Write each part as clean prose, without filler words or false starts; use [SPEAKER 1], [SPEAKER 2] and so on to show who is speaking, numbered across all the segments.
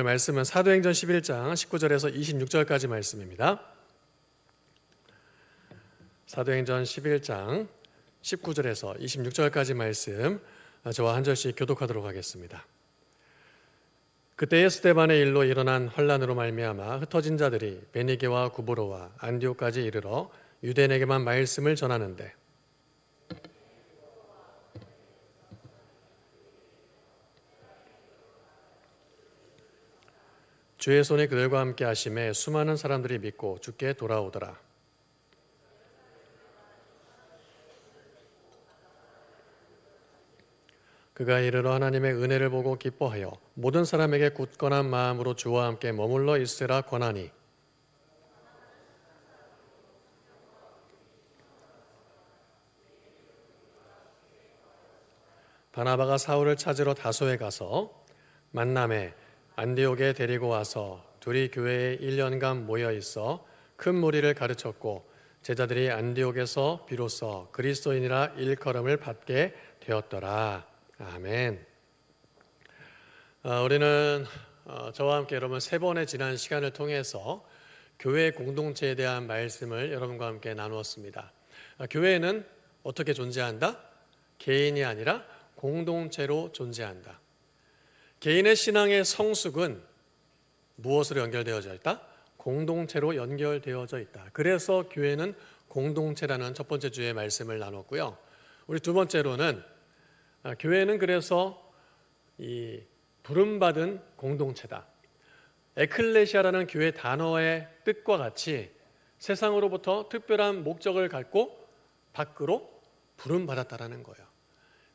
[SPEAKER 1] 오늘 말씀은 사도행전 11장 19절에서 26절까지 말씀입니다. 사도행전 11장 19절에서 26절까지 말씀 저와 한 절씩 교독하도록 하겠습니다. 그때의 스데반의 일로 일어난 환란으로 말미암아 흩어진 자들이 베니게와 구브로와 안디옥까지 이르러 유대인에게만 말씀을 전하는데 주의 손이 그들과 함께 하심에 수많은 사람들이 믿고 주께 돌아오더라. 그가 이르러 하나님의 은혜를 보고 기뻐하여 모든 사람에게 굳건한 마음으로 주와 함께 머물러 있으라 권하니 바나바가 사울을 찾으러 다소에 가서 만남에 안디옥에 데리고 와서 둘이 교회에 1년간 모여 있어 큰 무리를 가르쳤고 제자들이 안디옥에서 비로소 그리스도인이라 일컬음을 받게 되었더라. 아멘. 우리는 저와 함께 여러분 세 번의 지난 시간을 통해서 교회 공동체에 대한 말씀을 여러분과 함께 나누었습니다. 교회는 어떻게 존재한다? 개인이 아니라 공동체로 존재한다. 개인의 신앙의 성숙은 무엇으로 연결되어져 있다? 공동체로 연결되어져 있다. 그래서 교회는 공동체라는 첫 번째 주의 말씀을 나눴고요. 우리 두 번째로는 교회는 그래서 이 부름받은 공동체다. 에클레시아라는 교회 단어의 뜻과 같이 세상으로부터 특별한 목적을 갖고 밖으로 부름받았다라는 거예요.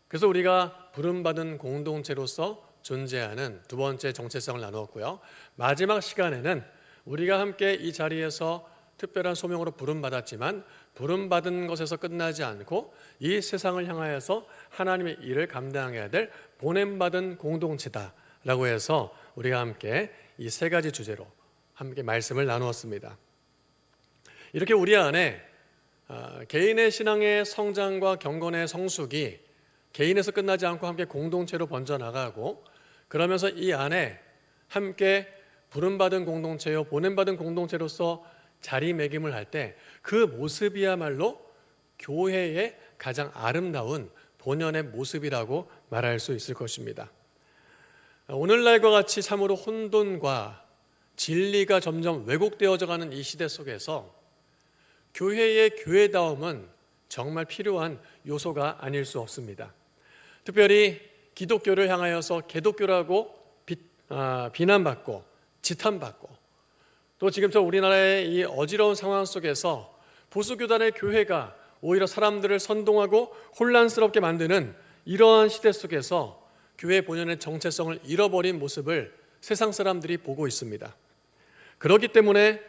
[SPEAKER 1] 그래서 우리가 부름받은 공동체로서 존재하는 두 번째 정체성을 나누었고요. 마지막 시간에는 우리가 함께 이 자리에서 특별한 소명으로 부름받았지만 부름받은 것에서 끝나지 않고 이 세상을 향하여서 하나님의 일을 감당해야 될 보냄받은 공동체다라고 해서 우리가 함께 이 세 가지 주제로 함께 말씀을 나누었습니다. 이렇게 우리 안에 개인의 신앙의 성장과 경건의 성숙이 개인에서 끝나지 않고 함께 공동체로 번져나가고 그러면서 이 안에 함께 부름받은 공동체요 보냄받은 공동체로서 자리매김을 할 때 그 모습이야말로 교회의 가장 아름다운 본연의 모습이라고 말할 수 있을 것입니다. 오늘날과 같이 참으로 혼돈과 진리가 점점 왜곡되어져 가는 이 시대 속에서 교회의 교회다움은 정말 필요한 요소가 아닐 수 없습니다. 특별히 기독교를 향하여서 개독교라고 비난받고 지탄받고 또 지금처럼 우리나라의 이 어지러운 상황 속에서 보수교단의 교회가 오히려 사람들을 선동하고 혼란스럽게 만드는 이러한 시대 속에서 교회 본연의 정체성을 잃어버린 모습을 세상 사람들이 보고 있습니다. 그렇기 때문에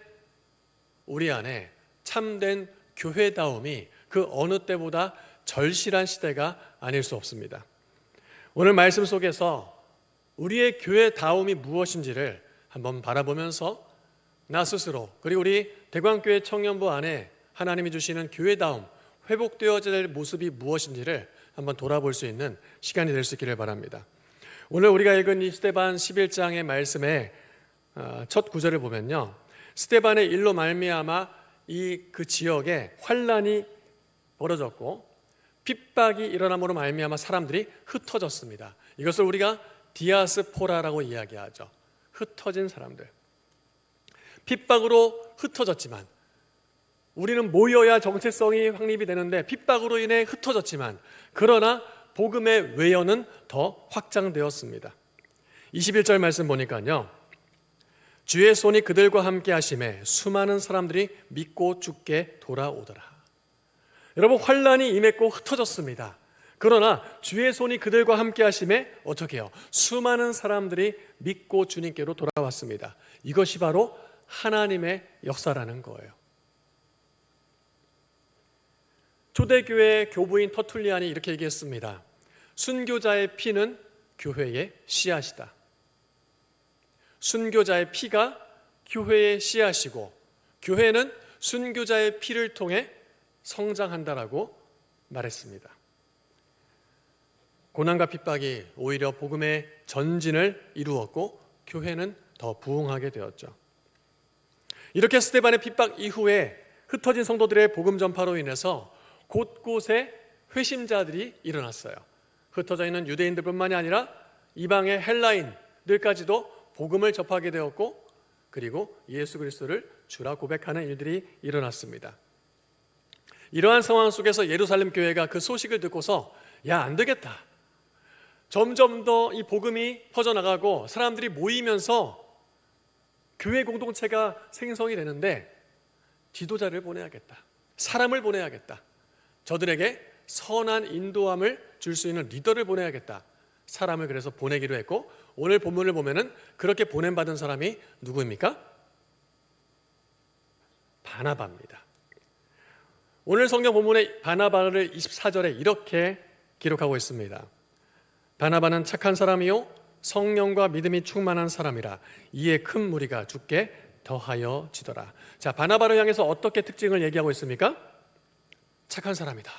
[SPEAKER 1] 우리 안에 참된 교회다움이 그 어느 때보다 절실한 시대가 아닐 수 없습니다. 오늘 말씀 속에서 우리의 교회다움이 무엇인지를 한번 바라보면서 나 스스로 그리고 우리 대광교회 청년부 안에 하나님이 주시는 교회다움, 회복되어야 될 모습이 무엇인지를 한번 돌아볼 수 있는 시간이 될 수 있기를 바랍니다. 오늘 우리가 읽은 이 스데반 11장의 말씀의 첫 구절을 보면요, 스데반의 일로 말미암아 그 지역에 환란이 벌어졌고 핍박이 일어남으로 말미암아 사람들이 흩어졌습니다. 이것을 우리가 디아스포라라고 이야기하죠. 흩어진 사람들. 핍박으로 흩어졌지만 우리는 모여야 정체성이 확립이 되는데 핍박으로 인해 흩어졌지만 그러나 복음의 외연은 더 확장되었습니다. 21절 말씀 보니까요, 주의 손이 그들과 함께 하심에 수많은 사람들이 믿고 주께 돌아오더라. 여러분, 환란이 임했고 흩어졌습니다. 그러나 주의 손이 그들과 함께 하심에 어떻게 해요? 수많은 사람들이 믿고 주님께로 돌아왔습니다. 이것이 바로 하나님의 역사라는 거예요. 초대교회 교부인 터툴리안이 이렇게 얘기했습니다. 순교자의 피는 교회의 씨앗이다. 순교자의 피가 교회의 씨앗이고 교회는 순교자의 피를 통해 성장한다라고 말했습니다. 고난과 핍박이 오히려 복음의 전진을 이루었고 교회는 더 부흥하게 되었죠. 이렇게 스데반의 핍박 이후에 흩어진 성도들의 복음 전파로 인해서 곳곳에 회심자들이 일어났어요. 흩어져 있는 유대인들뿐만이 아니라 이방의 헬라인들까지도 복음을 접하게 되었고, 그리고 예수 그리스도를 주라 고백하는 일들이 일어났습니다. 이러한 상황 속에서 예루살렘 교회가 그 소식을 듣고서 야, 안 되겠다. 점점 더 이 복음이 퍼져나가고 사람들이 모이면서 교회 공동체가 생성이 되는데 지도자를 보내야겠다. 사람을 보내야겠다. 저들에게 선한 인도함을 줄 수 있는 리더를 보내야겠다. 사람을 그래서 보내기로 했고, 오늘 본문을 보면은 그렇게 보냄받은 사람이 누구입니까? 바나바입니다. 오늘 성경 본문의 바나바를 24절에 이렇게 기록하고 있습니다. 바나바는 착한 사람이요 성령과 믿음이 충만한 사람이라 이에 큰 무리가 주께 더하여 지더라. 자, 바나바를 향해서 어떻게 특징을 얘기하고 있습니까? 착한 사람이다.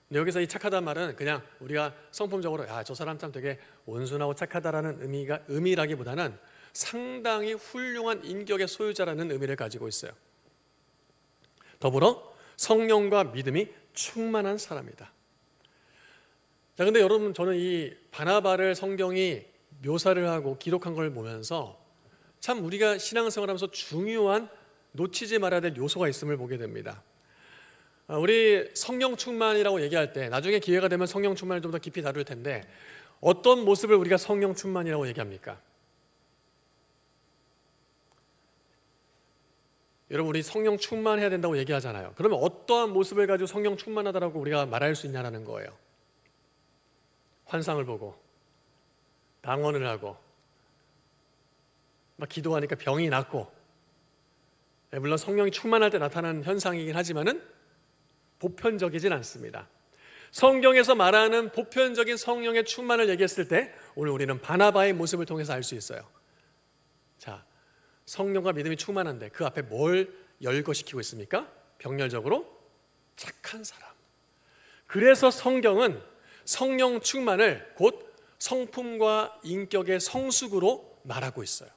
[SPEAKER 1] 근데 여기서 이 착하다는 말은 그냥 우리가 성품적으로 야, 저 사람 참 되게 온순하고 착하다라는 의미라기보다는 상당히 훌륭한 인격의 소유자라는 의미를 가지고 있어요. 더불어 성령과 믿음이 충만한 사람이다. 자, 근데 여러분, 저는 이 바나바를 성경이 묘사를 하고 기록한 걸 보면서 참 우리가 신앙생활하면서 중요한 놓치지 말아야 될 요소가 있음을 보게 됩니다. 우리 성령 충만이라고 얘기할 때 나중에 기회가 되면 성령 충만을 좀 더 깊이 다룰 텐데 어떤 모습을 우리가 성령 충만이라고 얘기합니까? 여러분, 우리 성령 충만해야 된다고 얘기하잖아요. 그러면 어떠한 모습을 가지고 성령 충만하다라고 우리가 말할 수 있냐라는 거예요. 환상을 보고 방언을 하고 막 기도하니까 병이 낫고, 물론 성령이 충만할 때 나타나는 현상이긴 하지만은 보편적이진 않습니다. 성경에서 말하는 보편적인 성령의 충만을 얘기했을 때 오늘 우리는 바나바의 모습을 통해서 알 수 있어요. 자, 성령과 믿음이 충만한데 그 앞에 뭘 열거시키고 있습니까? 병렬적으로 착한 사람. 그래서 성경은 성령 충만을 곧 성품과 인격의 성숙으로 말하고 있어요.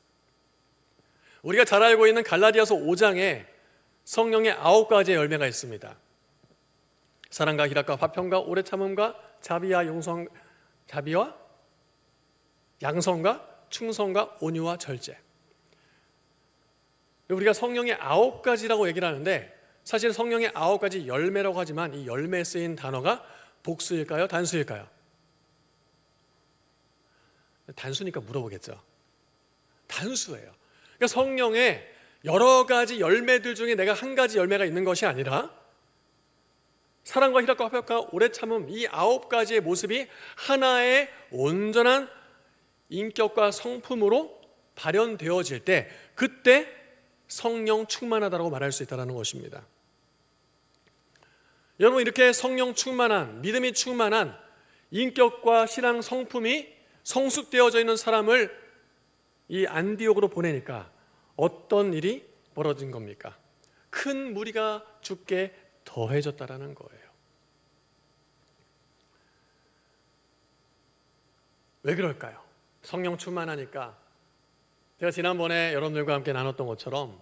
[SPEAKER 1] 우리가 잘 알고 있는 갈라디아서 5장에 성령의 9가지의 열매가 있습니다. 사랑과 희락과 화평과 오래 참음과 자비와 양성과 충성과 온유와 절제. 우리가 성령의 9가지라고 얘기를 하는데 사실 성령의 9가지 열매라고 하지만 이 열매에 쓰인 단어가 복수일까요? 단수일까요? 단수니까 물어보겠죠. 단수예요. 그러니까 성령의 여러 가지 열매들 중에 내가 한 가지 열매가 있는 것이 아니라 사랑과 희락과 화평과 오래 참음, 이 9가지의 모습이 하나의 온전한 인격과 성품으로 발현되어질 때 그때 성령 충만하다고 말할 수 있다는 것입니다. 여러분, 이렇게 성령 충만한, 믿음이 충만한 인격과 신앙 성품이 성숙되어져 있는 사람을 이 안디옥으로 보내니까 어떤 일이 벌어진 겁니까? 큰 무리가 주께 더해졌다라는 거예요. 왜 그럴까요? 성령 충만하니까 제가 지난번에 여러분들과 함께 나눴던 것처럼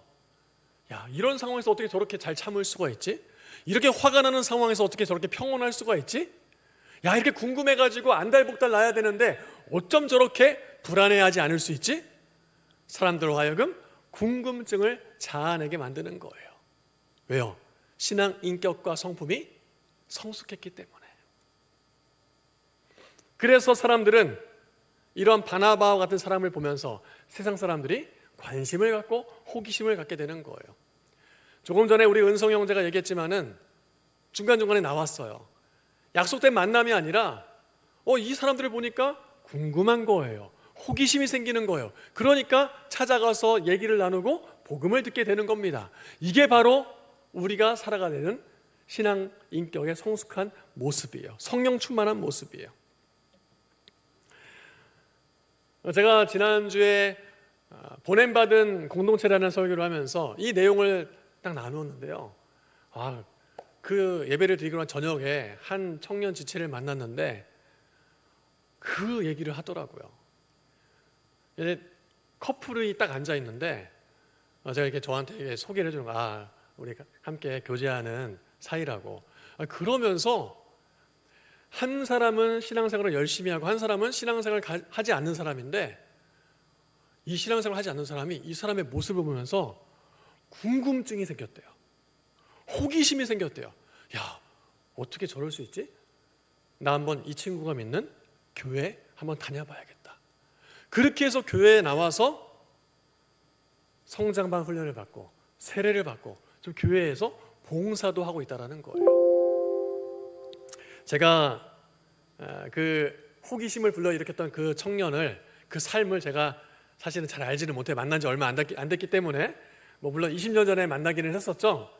[SPEAKER 1] 야, 이런 상황에서 어떻게 저렇게 잘 참을 수가 있지? 이렇게 화가 나는 상황에서 어떻게 저렇게 평온할 수가 있지? 야, 이렇게 궁금해가지고 안달복달 나야 되는데 어쩜 저렇게 불안해하지 않을 수 있지? 사람들로 하여금 궁금증을 자아내게 만드는 거예요. 왜요? 신앙 인격과 성품이 성숙했기 때문에. 그래서 사람들은 이런 바나바와 같은 사람을 보면서 세상 사람들이 관심을 갖고 호기심을 갖게 되는 거예요. 조금 전에 우리 은성 형제가 얘기했지만은 중간중간에 나왔어요. 약속된 만남이 아니라 이 사람들을 보니까 궁금한 거예요. 호기심이 생기는 거예요. 그러니까 찾아가서 얘기를 나누고 복음을 듣게 되는 겁니다. 이게 바로 우리가 살아가는 신앙 인격의 성숙한 모습이에요. 성령 충만한 모습이에요. 제가 지난주에 보냄받은 공동체라는 설교를 하면서 이 내용을 딱 나누었는데요. 그 예배를 드리고 난 저녁에 한 청년 지체를 만났는데 그 얘기를 하더라고요. 커플이 딱 앉아 있는데 제가 이렇게 저한테 이렇게 소개를 해주는 거야. 우리 함께 교제하는 사이라고. 그러면서 한 사람은 신앙생활을 열심히 하고 한 사람은 신앙생활을 하지 않는 사람인데, 이 신앙생활을 하지 않는 사람이 이 사람의 모습을 보면서 궁금증이 생겼대요. 호기심이 생겼대요. 야, 어떻게 저럴 수 있지? 나 한번 이 친구가 믿는 교회 한번 다녀봐야겠다. 그렇게 해서 교회에 나와서 성장반 훈련을 받고 세례를 받고 좀 교회에서 봉사도 하고 있다는 거예요. 제가 그 호기심을 불러일으켰던 그 청년을, 그 삶을 제가 사실은 잘 알지는 못해. 만난 지 얼마 안 됐기 때문에 물론 20년 전에 만나기는 했었죠.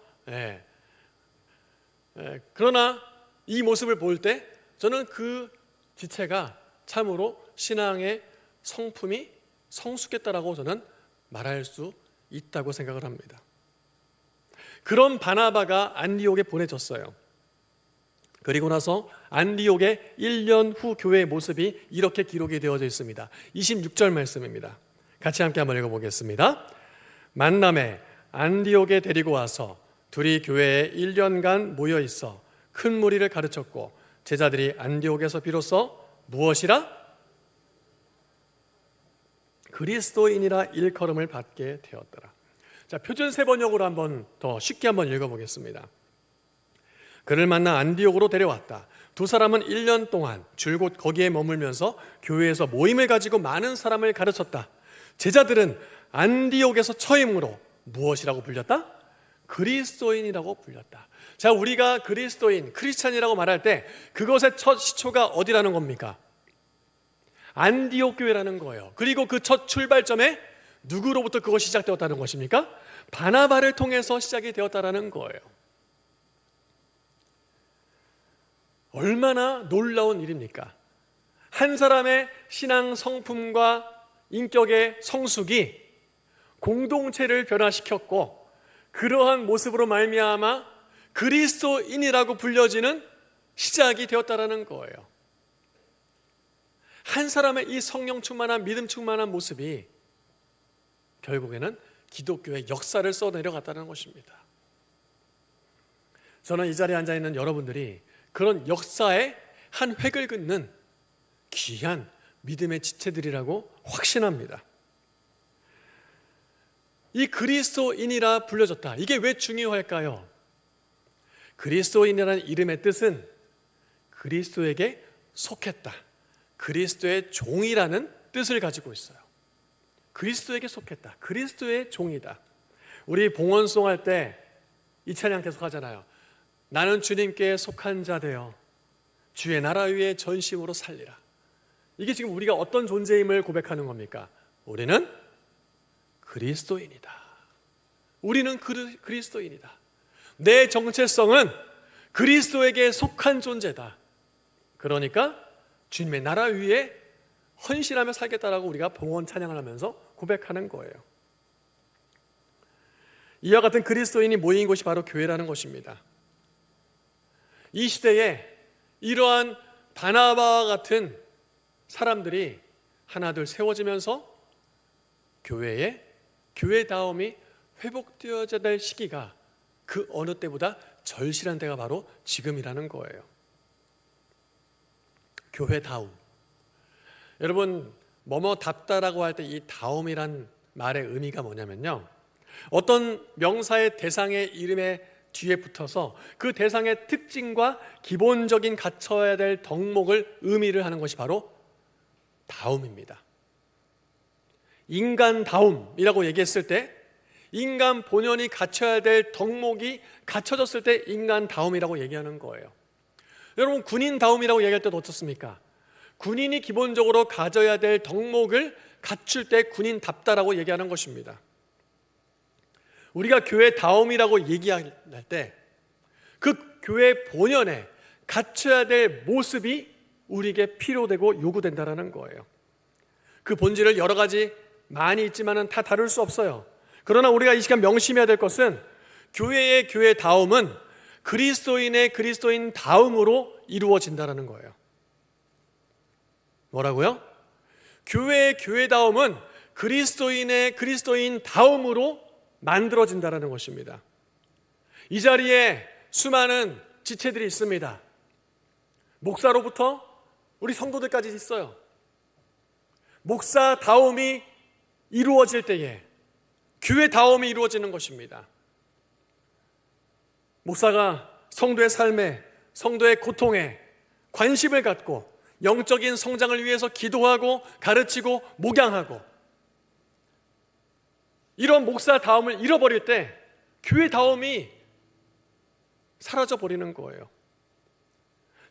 [SPEAKER 1] 그러나 이 모습을 볼 때 저는 그 지체가 참으로 신앙의 성품이 성숙했다라고 저는 말할 수 있다고 생각을 합니다. 그런 바나바가 안디옥에 보내졌어요. 그리고 나서 안디옥의 1년 후 교회의 모습이 이렇게 기록이 되어져 있습니다. 26절 말씀입니다. 같이 함께 한번 읽어보겠습니다. 만남에 안디옥에 데리고 와서 둘이 교회에 1년간 모여 있어 큰 무리를 가르쳤고 제자들이 안디옥에서 비로소 무엇이라? 그리스도인이라 일컬음을 받게 되었더라. 자, 표준 세번역으로 한번 더 쉽게 한번 읽어보겠습니다. 그를 만나 안디옥으로 데려왔다. 두 사람은 1년 동안 줄곧 거기에 머물면서 교회에서 모임을 가지고 많은 사람을 가르쳤다. 제자들은 안디옥에서 처음으로 무엇이라고 불렸다? 그리스도인이라고 불렸다. 자, 우리가 그리스도인, 크리스찬이라고 말할 때 그것의 첫 시초가 어디라는 겁니까? 안디옥 교회라는 거예요. 그리고 그 첫 출발점에 누구로부터 그것이 시작되었다는 것입니까? 바나바를 통해서 시작이 되었다는 거예요. 얼마나 놀라운 일입니까? 한 사람의 신앙 성품과 인격의 성숙이 공동체를 변화시켰고, 그러한 모습으로 말미암아 그리스도인이라고 불려지는 시작이 되었다라는 거예요. 한 사람의 이 성령 충만한, 믿음 충만한 모습이 결국에는 기독교의 역사를 써내려갔다는 것입니다. 저는 이 자리에 앉아있는 여러분들이 그런 역사의 한 획을 긋는 귀한 믿음의 지체들이라고 확신합니다. 이 그리스도인이라 불려졌다. 이게 왜 중요할까요? 그리스도인이라는 이름의 뜻은 그리스도에게 속했다, 그리스도의 종이라는 뜻을 가지고 있어요. 그리스도에게 속했다, 그리스도의 종이다. 우리 봉헌송 할 때 이 찬양 계속 하잖아요. 나는 주님께 속한 자 되어 주의 나라 위에 전심으로 살리라. 이게 지금 우리가 어떤 존재임을 고백하는 겁니까? 우리는 그리스도인이다. 우리는 그리스도인이다. 내 정체성은 그리스도에게 속한 존재다. 그러니까 주님의 나라 위에 헌신하며 살겠다라고 우리가 봉헌 찬양을 하면서 고백하는 거예요. 이와 같은 그리스도인이 모인 곳이 바로 교회라는 것입니다. 이 시대에 이러한 바나바와 같은 사람들이 하나둘 세워지면서 교회다움이 회복되어야 될 시기가 그 어느 때보다 절실한 때가 바로 지금이라는 거예요. 교회다움. 여러분, 뭐뭐답다라고 할 때 이 다움이란 말의 의미가 뭐냐면요, 어떤 명사의 대상의 이름에 뒤에 붙어서 그 대상의 특징과 기본적인 갖춰야 될 덕목을 의미를 하는 것이 바로 다움입니다. 인간다움이라고 얘기했을 때 인간 본연이 갖춰야 될 덕목이 갖춰졌을 때 인간다움이라고 얘기하는 거예요. 여러분, 군인다움이라고 얘기할 때도 어떻습니까? 군인이 기본적으로 가져야 될 덕목을 갖출 때 군인답다라고 얘기하는 것입니다. 우리가 교회다움이라고 얘기할 때 그 교회 본연에 갖춰야 될 모습이 우리에게 필요되고 요구된다는 거예요. 그 본질을 여러 가지 많이 있지만은 다 다룰 수 없어요. 그러나 우리가 이 시간 명심해야 될 것은 교회의 교회다움은 그리스도인의 그리스도인다움으로 이루어진다는 거예요. 뭐라고요? 교회의 교회다움은 그리스도인 다음으로 만들어진다는 것입니다. 이 자리에 수많은 지체들이 있습니다. 목사로부터 우리 성도들까지 있어요. 목사다움이 이루어질 때에 교회다움이 이루어지는 것입니다. 목사가 성도의 삶에, 성도의 고통에 관심을 갖고 영적인 성장을 위해서 기도하고 가르치고 목양하고, 이런 목사다움을 잃어버릴 때 교회다움이 사라져버리는 거예요.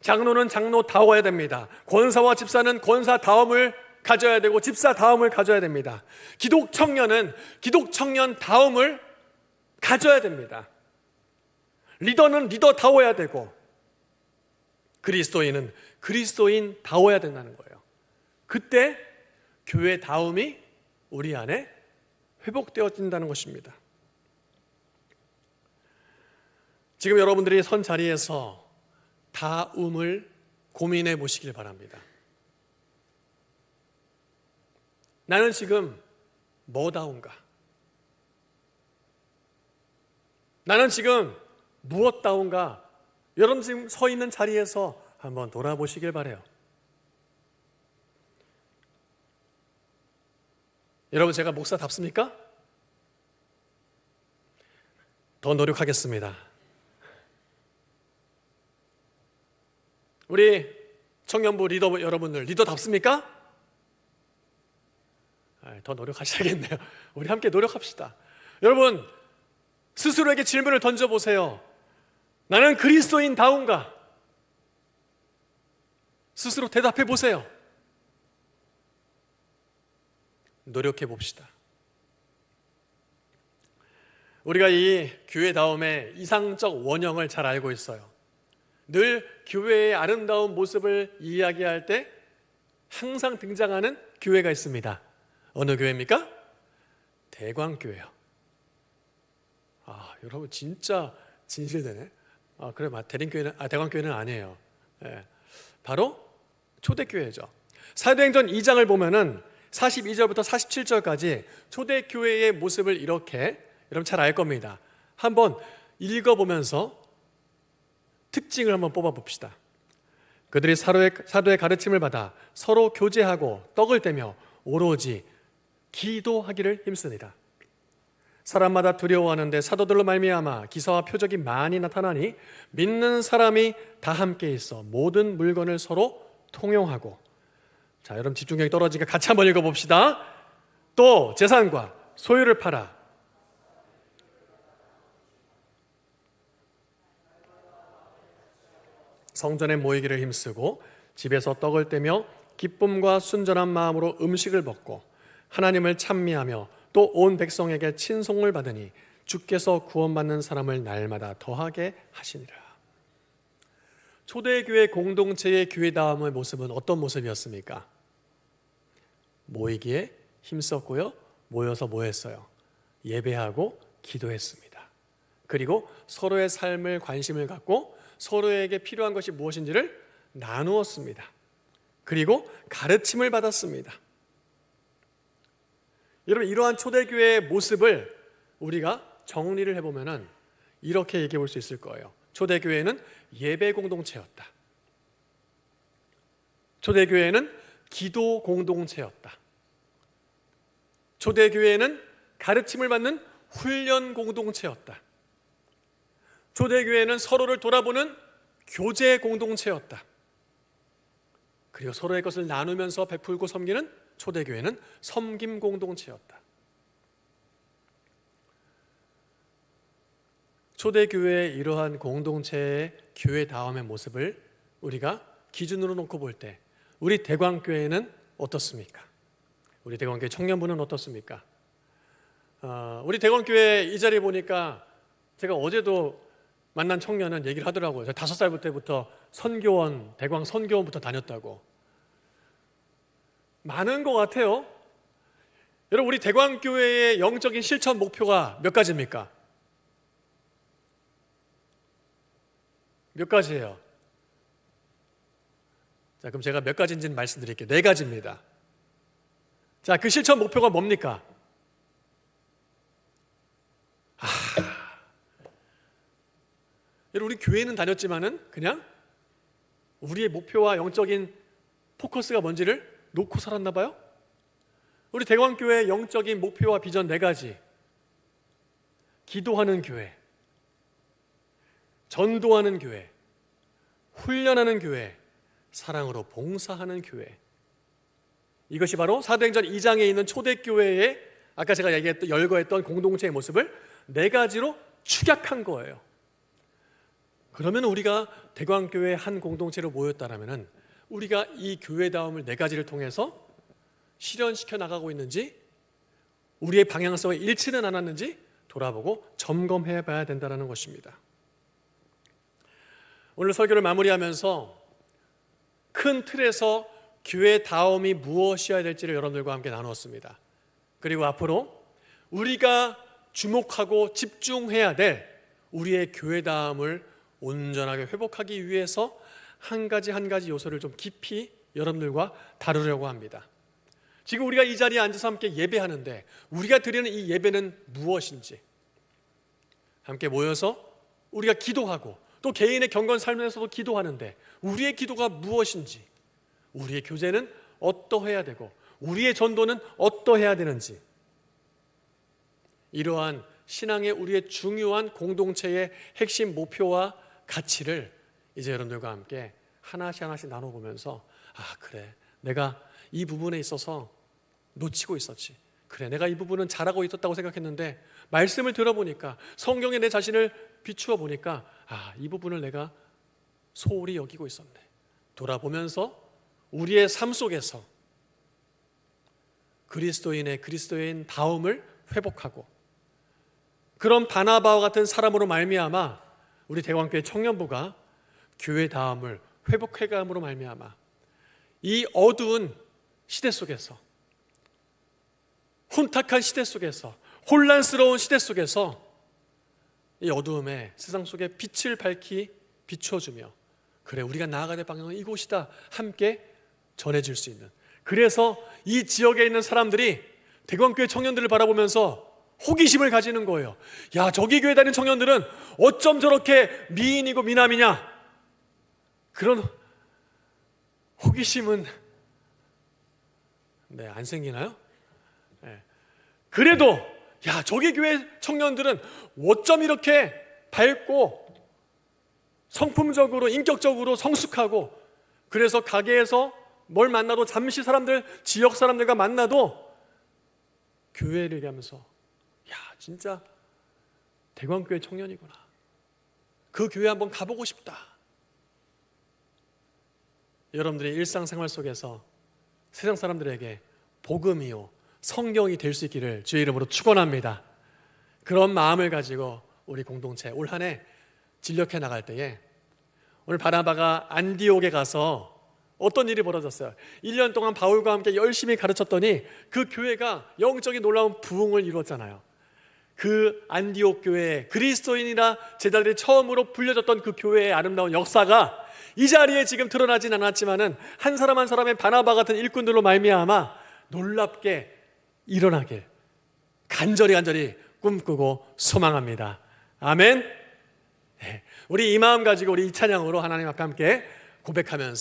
[SPEAKER 1] 장로는 장로다워야 됩니다. 권사와 집사는 권사다움을 가져야 되고 집사다움을 가져야 됩니다. 기독청년은 기독청년다움을 가져야 됩니다. 리더는 리더다워야 되고 그리스도인은 그리스도인다워야 된다는 거예요. 그때 교회다움이 우리 안에 회복되어진다는 것입니다. 지금 여러분들이 선 자리에서 다움을 고민해 보시길 바랍니다. 나는 지금 뭐다운가? 나는 지금 무엇다운가? 여러분 지금 서 있는 자리에서 한번 돌아보시길 바라요. 여러분, 제가 목사답습니까? 더 노력하겠습니다. 우리 청년부 리더 여러분들, 리더답습니까? 더 노력하셔야겠네요. 우리 함께 노력합시다. 여러분, 스스로에게 질문을 던져보세요. 나는 그리스도인다운가? 스스로 대답해 보세요. 노력해 봅시다. 우리가 이 교회다움의 이상적 원형을 잘 알고 있어요. 늘 교회의 아름다운 모습을 이야기할 때 항상 등장하는 교회가 있습니다. 어느 교회입니까? 대광교회요. 여러분 진짜 진실되네. 그래, 대광교회는 아니에요. 바로 초대교회죠. 사도행전 2장을 보면은 42절부터 47절까지 초대교회의 모습을 이렇게 여러분 잘 알 겁니다. 한번 읽어보면서 특징을 한번 뽑아봅시다. 그들이 사도의 가르침을 받아 서로 교제하고 떡을 떼며 오로지 기도하기를 힘쓰니라. 사람마다 두려워하는데 사도들로 말미암아 기사와 표적이 많이 나타나니 믿는 사람이 다 함께 있어 모든 물건을 서로 통용하고. 자, 여러분 집중력이 떨어지니까 같이 한번 읽어봅시다. 또 재산과 소유를 팔아 성전에 모이기를 힘쓰고 집에서 떡을 떼며 기쁨과 순전한 마음으로 음식을 먹고 하나님을 찬미하며 또 온 백성에게 친송을 받으니 주께서 구원받는 사람을 날마다 더하게 하시니라. 초대교회 공동체의 교회다움의 모습은 어떤 모습이었습니까? 모이기에 힘썼고요. 모여서 뭐 했어요? 예배하고 기도했습니다. 그리고 서로의 삶을 관심을 갖고 서로에게 필요한 것이 무엇인지를 나누었습니다. 그리고 가르침을 받았습니다. 여러분, 이러한 초대교회의 모습을 우리가 정리를 해보면 이렇게 얘기해 볼 수 있을 거예요. 초대교회는 예배 공동체였다. 초대교회는 기도 공동체였다. 초대교회는 가르침을 받는 훈련 공동체였다. 초대교회는 서로를 돌아보는 교제 공동체였다. 그리고 서로의 것을 나누면서 베풀고 섬기는 초대교회는 섬김 공동체였다. 초대교회의 이러한 공동체의 교회다움의 모습을 우리가 기준으로 놓고 볼 때 우리 대광교회는 어떻습니까? 우리 대광교회 청년부는 어떻습니까? 우리 대광교회 이 자리에 보니까 제가 어제도 만난 청년은 얘기를 하더라고요. 5살 때부터 선교원, 대광 선교원부터 다녔다고. 많은 것 같아요. 여러분, 우리 대광교회의 영적인 실천 목표가 몇 가지입니까? 몇 가지예요? 자, 그럼 제가 몇 가지인지는 말씀드릴게요. 4가지입니다. 자, 그 실천 목표가 뭡니까? 여러분, 우리 교회는 다녔지만은 그냥 우리의 목표와 영적인 포커스가 뭔지를 놓고 살았나 봐요. 우리 대광교회의 영적인 목표와 비전 4가지. 기도하는 교회, 전도하는 교회, 훈련하는 교회, 사랑으로 봉사하는 교회. 이것이 바로 사도행전 2장에 있는 초대교회의 아까 제가 열거했던 공동체의 모습을 4가지로 축약한 거예요. 그러면 우리가 대광교회 한 공동체로 모였다라면 우리가 이 교회다움을 4가지를 통해서 실현시켜 나가고 있는지, 우리의 방향성에 일치는 않았는지 돌아보고 점검해 봐야 된다는 것입니다. 오늘 설교를 마무리하면서 큰 틀에서 교회다움이 무엇이어야 될지를 여러분들과 함께 나누었습니다. 그리고 앞으로 우리가 주목하고 집중해야 될 우리의 교회다움을 온전하게 회복하기 위해서 한 가지 요소를 좀 깊이 여러분들과 다루려고 합니다. 지금 우리가 이 자리에 앉아서 함께 예배하는데 우리가 드리는 이 예배는 무엇인지, 함께 모여서 우리가 기도하고 또 개인의 경건 삶에서도 기도하는데 우리의 기도가 무엇인지, 우리의 교제는 어떠해야 되고 우리의 전도는 어떠해야 되는지, 이러한 신앙의 우리의 중요한 공동체의 핵심 목표와 가치를 이제 여러분들과 함께 하나씩 나눠보면서, 그래, 내가 이 부분에 있어서 놓치고 있었지, 그래, 내가 이 부분은 잘하고 있었다고 생각했는데 말씀을 들어보니까, 성경에 내 자신을 비추어 보니까 이 부분을 내가 소홀히 여기고 있었네. 돌아보면서 우리의 삶 속에서 그리스도인 다움을 회복하고, 그런 바나바와 같은 사람으로 말미암아 우리 대광교회 청년부가 교회 다움을 회복해감으로 말미암아 이 어두운 시대 속에서, 혼탁한 시대 속에서, 혼란스러운 시대 속에서 이 어두움에 세상 속에 빛을 밝히 비춰주며, 그래, 우리가 나아가야 될 방향은 이곳이다 함께 전해질 수 있는, 그래서 이 지역에 있는 사람들이 대광교회 청년들을 바라보면서 호기심을 가지는 거예요. 야, 저기 교회 다니는 청년들은 어쩜 저렇게 미인이고 미남이냐? 그런 호기심은 안 생기나요? 그래도 야, 저기 교회 청년들은 어쩜 이렇게 밝고 성품적으로, 인격적으로 성숙하고, 그래서 가게에서 뭘 만나도, 잠시 지역 사람들과 만나도 교회를 얘기하면서, 야, 진짜 대광교회 청년이구나, 그 교회 한번 가보고 싶다. 여러분들의 일상생활 속에서 세상 사람들에게 복음이요 성경이 될 수 있기를 주의 이름으로 축원합니다. 그런 마음을 가지고 우리 공동체 올 한 해 진력해 나갈 때에, 오늘 바나바가 안디옥에 가서 어떤 일이 벌어졌어요? 1년 동안 바울과 함께 열심히 가르쳤더니 그 교회가 영적인 놀라운 부흥을 이루었잖아요. 그 안디옥 교회에 그리스도인이라 제자들이 처음으로 불려졌던 그 교회의 아름다운 역사가 이 자리에 지금 드러나진 않았지만은 한 사람 한 사람의 바나바 같은 일꾼들로 말미암아 놀랍게 일어나길 간절히 꿈꾸고 소망합니다. 아멘. 우리 이 마음 가지고 우리 이 찬양으로 하나님 앞에 함께 고백하면서